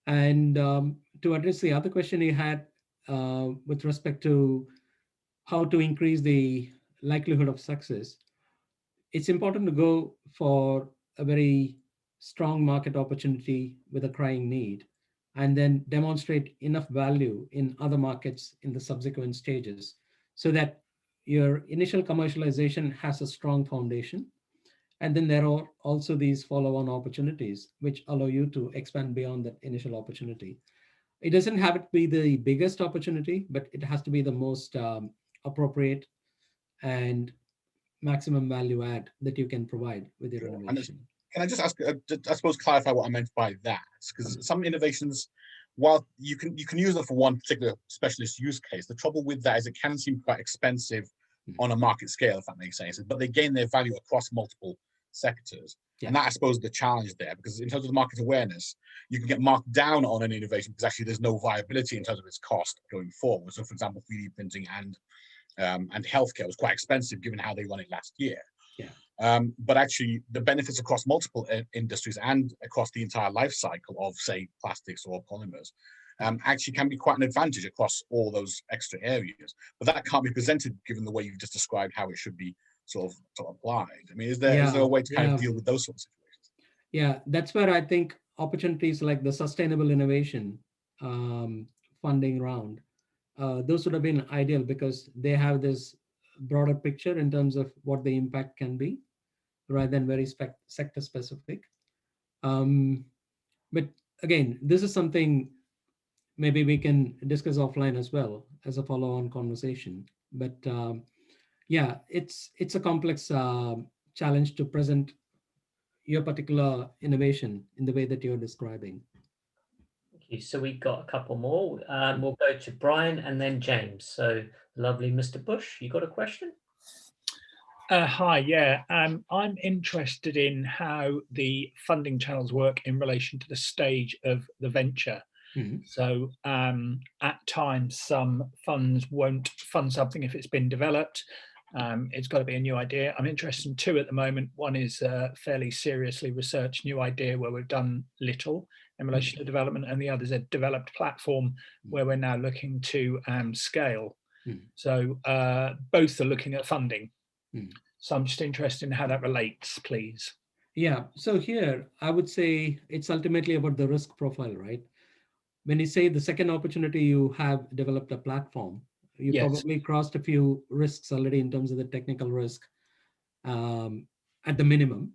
And to address the other question you had with respect to how to increase the likelihood of success, it's important to go for a very strong market opportunity with a crying need, and then demonstrate enough value in other markets in the subsequent stages, so that your initial commercialization has a strong foundation. And then there are also these follow-on opportunities which allow you to expand beyond that initial opportunity. It doesn't have to be the biggest opportunity, but it has to be the most appropriate and maximum value add that you can provide with your innovation. Can I just ask, I suppose, clarify what I meant by that? Because some innovations, while you can use them for one particular specialist use case, the trouble with that is it can seem quite expensive on a market scale, if that makes sense. But they gain their value across multiple sectors. Yeah. And that, I suppose, is the challenge there, because in terms of the market awareness, you can get marked down on an innovation because actually there's no viability in terms of its cost going forward. So, for example, 3D printing and healthcare was quite expensive given how they run it last year. Yeah. But actually, the benefits across multiple industries and across the entire life cycle of, say, plastics or polymers actually can be quite an advantage across all those extra areas. But that can't be presented given the way you've just described how it should be sort of applied. I mean, is there a way to kind of deal with those sorts of situations? Yeah, that's where I think opportunities like the sustainable innovation funding round, those would have been ideal because they have this broader picture in terms of what the impact can be, rather than very sector specific. But again, this is something maybe we can discuss offline as well as a follow-on conversation. But yeah, it's a complex challenge to present your particular innovation in the way that you're describing. Thank you. So we got a couple more. We'll go to Brian and then James. So lovely, Mr. Bush, you got a question? Hi, yeah. I'm interested in how the funding channels work in relation to the stage of the venture. Mm-hmm. So at times, some funds won't fund something if it's been developed. It's got to be a new idea. I'm interested in two at the moment. One is a fairly seriously researched new idea where we've done little in relation to development, and the other is a developed platform where we're now looking to scale. So both are looking at funding. So I'm just interested in how that relates, please. Yeah, so here I would say it's ultimately about the risk profile, right? When you say the second opportunity, you have developed a platform, you probably crossed a few risks already in terms of the technical risk at the minimum.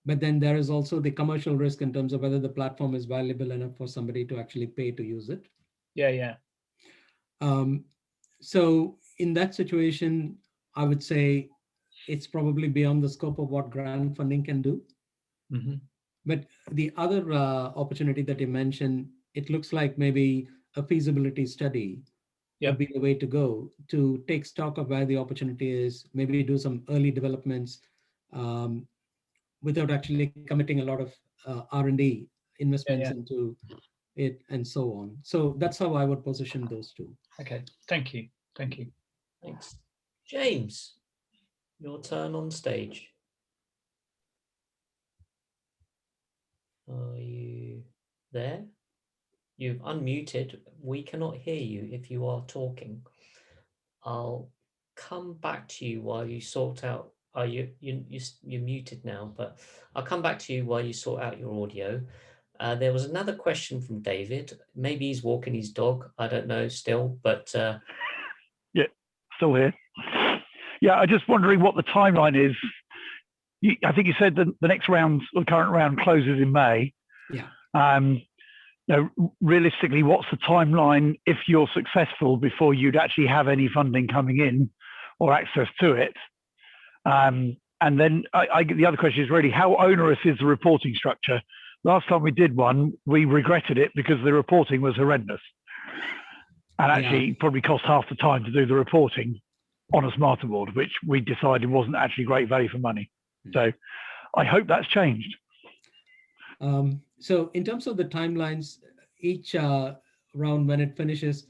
But then there is also the commercial risk in terms of whether the platform is valuable enough for somebody to actually pay to use it. Yeah. So in that situation, I would say it's probably beyond the scope of what grant funding can do. Mm-hmm. But the other opportunity that you mentioned, it looks like maybe a feasibility study would be the way to go to take stock of where the opportunity is, maybe do some early developments without actually committing a lot of R&D investments into it and so on. So that's how I would position those two. Okay, thank you. Thanks. James, your turn on stage. Are you there? You've unmuted. We cannot hear you if you are talking. I'll come back to you while you sort out. You're muted now, but I'll come back to you while you sort out your audio. There was another question from David. Maybe he's walking his dog. I don't know still, but yeah, still here. Yeah, I'm just wondering what the timeline is. I think you said the next round, or the current round, closes in May. Yeah. Realistically, what's the timeline if you're successful before you'd actually have any funding coming in or access to it? And then the other question is really, how onerous is the reporting structure? Last time we did one, we regretted it because the reporting was horrendous. And actually probably cost half the time to do the reporting on a smarter board, which we decided wasn't actually great value for money. So I hope that's changed. So in terms of the timelines, each round, when it finishes,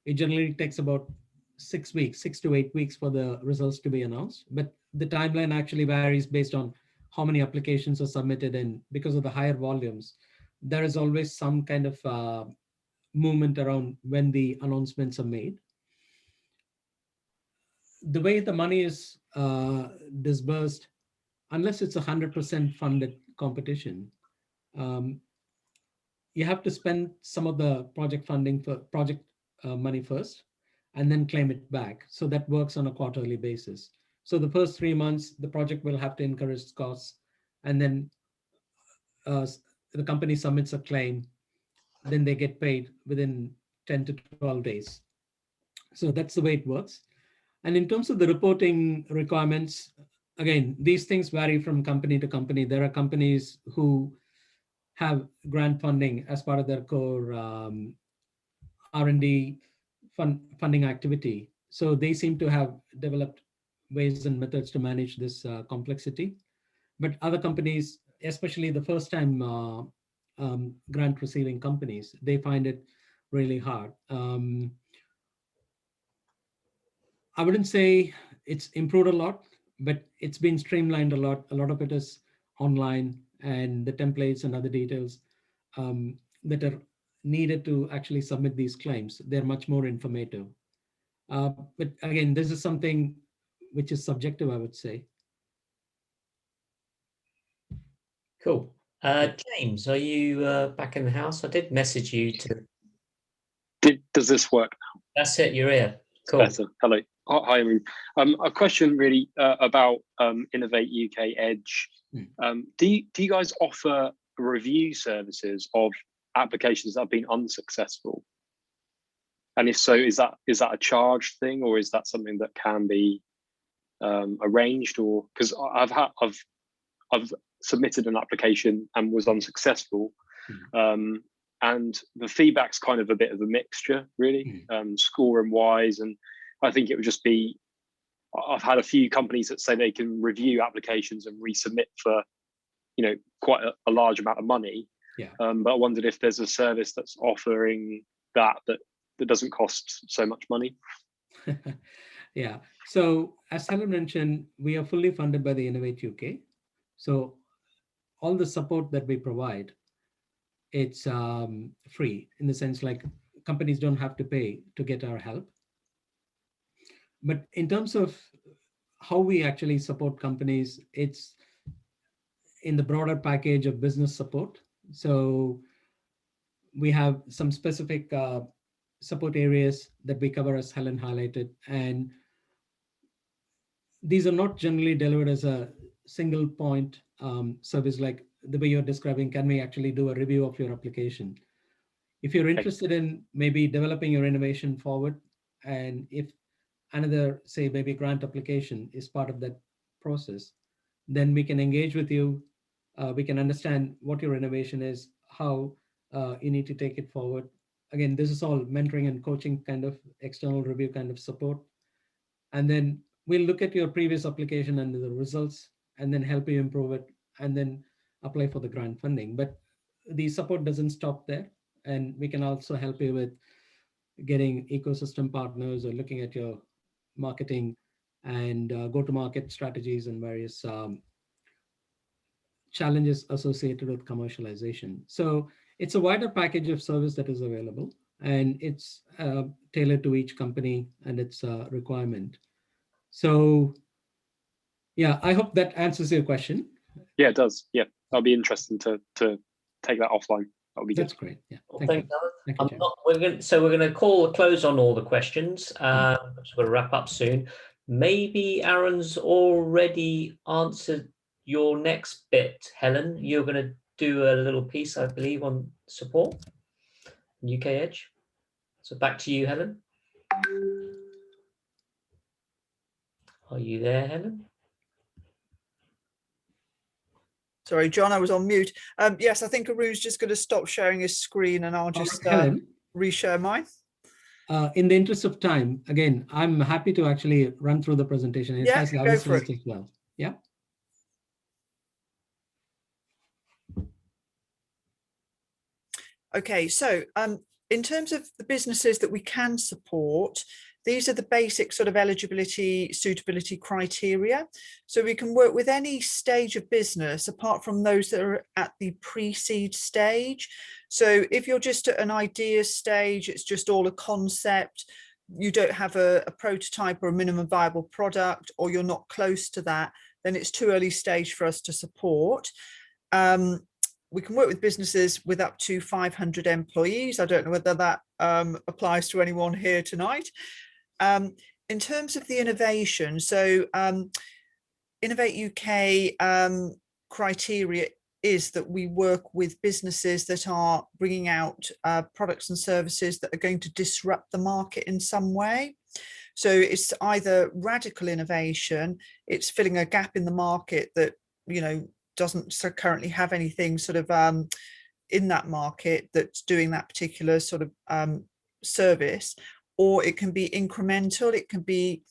it generally takes about 6 to 8 weeks for the results to be announced. But the timeline actually varies based on how many applications are submitted, and because of the higher volumes, there is always some kind of movement around when the announcements are made. The way the money is disbursed, unless it's 100% funded competition. You have to spend some of the project funding for project money first, and then claim it back. So that works on a quarterly basis. So the first 3 months, the project will have to incur its costs, and then the company submits a claim, then they get paid within 10 to 12 days. So that's the way it works. And in terms of the reporting requirements, again, these things vary from company to company. There are companies who have grant funding as part of their core R&D funding activity. So they seem to have developed ways and methods to manage this complexity. But other companies, especially the first time grant receiving companies, they find it really hard. I wouldn't say it's improved a lot, but it's been streamlined a lot. A lot of it is online, and the templates and other details that are needed to actually submit these claims, they're much more informative. But again, this is something which is subjective, I would say. Cool. James, are you back in the house? I did message you to. Does this work? That's it. You're here. Cool. Better. Hello. Hi, Arun. A question really about Innovate UK Edge. Do you guys offer review services of applications that have been unsuccessful? And if so, is that a charged thing, or is that something that can be arranged? Or because I've submitted an application and was unsuccessful, and the feedback's kind of a bit of a mixture, really, scoring wise. And I think it would just be, I've had a few companies that say they can review applications and resubmit for, quite a large amount of money. Yeah. But I wondered if there's a service that's offering that doesn't cost so much money. Yeah. So as Helen mentioned, we are fully funded by the Innovate UK. So all the support that we provide, it's free, in the sense like companies don't have to pay to get our help. But in terms of how we actually support companies, it's in the broader package of business support. So we have some specific support areas that we cover, as Helen highlighted, and these are not generally delivered as a single point service like the way you're describing. Can we actually do a review of your application? If you're interested in maybe developing your innovation forward, and if another, say, maybe grant application is part of that process, then we can engage with you. We can understand what your innovation is, how you need to take it forward. Again, this is all mentoring and coaching kind of external review kind of support. And then we'll look at your previous application and the results, and then help you improve it, and then apply for the grant funding. But the support doesn't stop there. And we can also help you with getting ecosystem partners, or looking at your marketing and go-to-market strategies and various challenges associated with commercialization. So it's a wider package of service that is available, and it's tailored to each company and its requirement. So yeah, I hope that answers your question. Yeah, it does. Yeah, I'll be interested to take that offline. That would be good. That's great. Yeah. Well, Thank you. Thank you, we're going to call a close on all the questions. We're going to wrap up soon. Maybe Aaron's already answered your next bit. Helen, you're going to do a little piece, I believe, on support, UK Edge. So back to you, Helen. Are you there, Helen? Sorry, John, I was on mute. Yes, I think Arun's just going to stop sharing his screen, and I'll just reshare mine. In the interest of time, again, I'm happy to actually run through the presentation. It has other slides as well. Yeah. Okay, so in terms of the businesses that we can support, these are the basic sort of eligibility, suitability criteria. So we can work with any stage of business apart from those that are at the pre-seed stage. So if you're just at an idea stage, it's just all a concept, you don't have a prototype or a minimum viable product, or you're not close to that, then it's too early stage for us to support. We can work with businesses with up to 500 employees. I don't know whether that applies to anyone here tonight. In terms of the innovation, so Innovate UK criteria is that we work with businesses that are bringing out products and services that are going to disrupt the market in some way. So it's either radical innovation, it's filling a gap in the market that, you know, doesn't currently have anything sort of in that market that's doing that particular sort of service, or it can be incremental, it can be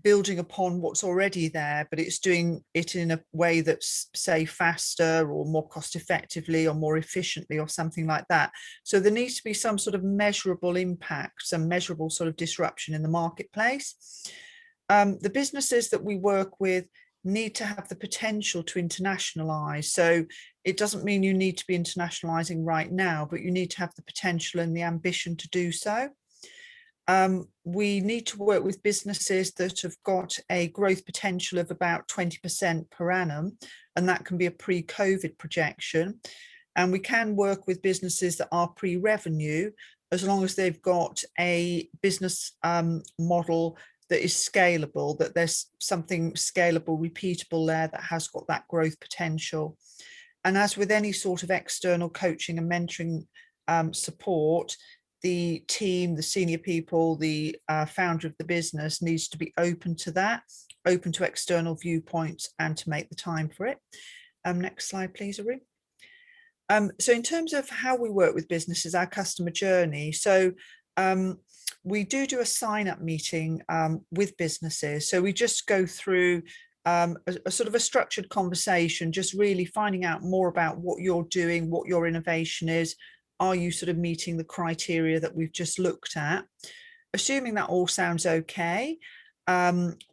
building upon what's already there, but it's doing it in a way that's, say, faster or more cost effectively or more efficiently or something like that. So there needs to be some sort of measurable impact, some measurable sort of disruption in the marketplace. The businesses that we work with need to have the potential to internationalize. So it doesn't mean you need to be internationalizing right now, but you need to have the potential and the ambition to do so. We need to work with businesses that have got a growth potential of about 20% per annum, and that can be a pre-COVID projection. And we can work with businesses that are pre-revenue, as long as they've got a business model that is scalable, that there's something scalable, repeatable there that has got that growth potential. And as with any sort of external coaching and mentoring support, the team, the senior people, the founder of the business needs to be open to that, open to external viewpoints, and to make the time for it. Next slide, please, Aru. So in terms of how we work with businesses, our customer journey, so we do a sign-up meeting with businesses. So we just go through a sort of a structured conversation, just really finding out more about what you're doing, what your innovation is. Are you sort of meeting the criteria that we've just looked at? Assuming that all sounds okay,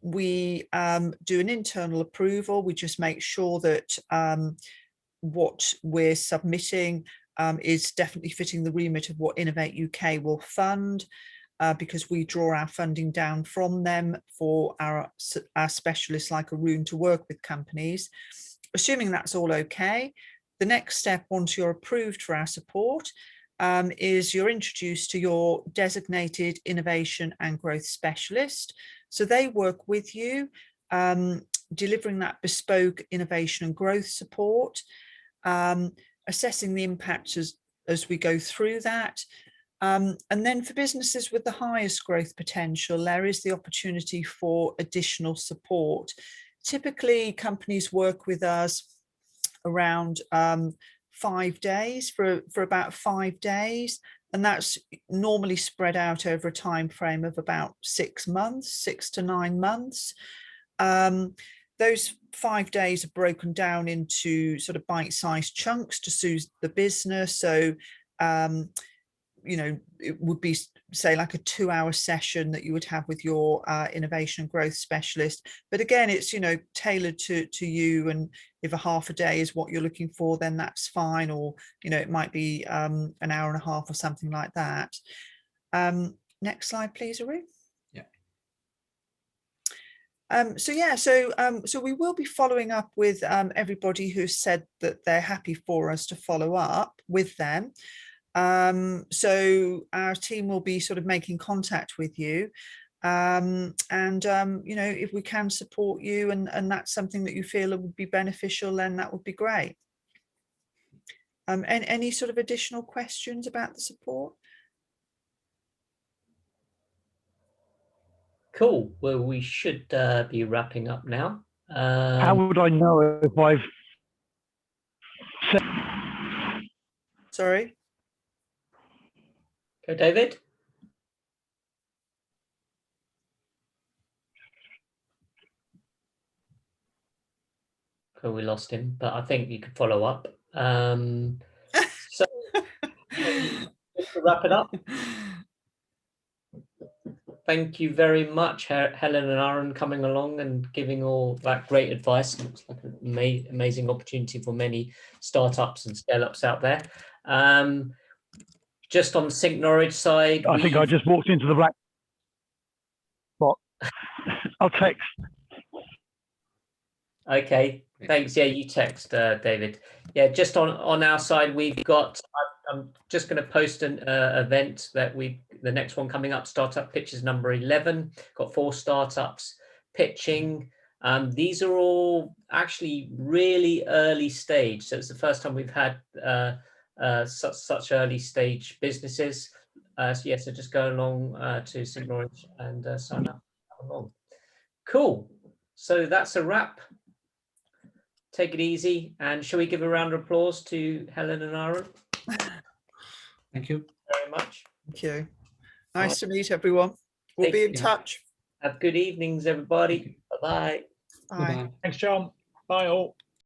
we do an internal approval. We just make sure that what we're submitting is definitely fitting the remit of what Innovate UK will fund, because we draw our funding down from them for our specialists like Arun to work with companies. Assuming that's all okay, the next step, once you're approved for our support, is you're introduced to your designated innovation and growth specialist. So they work with you, delivering that bespoke innovation and growth support, assessing the impact as we go through that. And then for businesses with the highest growth potential, there is the opportunity for additional support. Typically, companies work with us around 5 days for about 5 days, and that's normally spread out over a time frame of about 6 months, 6 to 9 months. Those 5 days are broken down into sort of bite-sized chunks to suit the business. So you know, it would be, say, like a 2-hour session that you would have with your innovation and growth specialist. But again, it's, you know, tailored to you. And if a half a day is what you're looking for, then that's fine. Or, you know, it might be an hour and a half or something like that. Next slide, please, Aru. Yeah. So we will be following up with everybody who's said that they're happy for us to follow up with them. So our team will be sort of making contact with you, you know, if we can support you and that's something that you feel would be beneficial, then that would be great. And any sort of additional questions about the support? Cool. Well, we should be wrapping up now. How would I know if I've said... Sorry. Go, David. Cool, we lost him, but I think you could follow up. So to wrap it up, thank you very much, Helen and Aaron, coming along and giving all that great advice. It looks like an amazing opportunity for many startups and scale-ups out there. just on SyncNorwich side, I think I just walked into the black spot. I'll text. Okay, thanks. Yeah, you text, David. Yeah, just on our side, we've got. I'm just going to post an event that the next one coming up, Startup Pitches number 11. Got 4 startups pitching. These are all actually really early stage. So it's the first time we've had such early stage businesses. So yeah, so just go along to SyncNorwich and sign up along. Cool. So that's a wrap. Take it easy, and shall we give a round of applause to Helen and Aaron? Thank you very much. Thank you. Nice to meet everyone. We'll be in touch. Have good evenings, everybody. Bye-bye. Bye. Thanks, John. Bye all.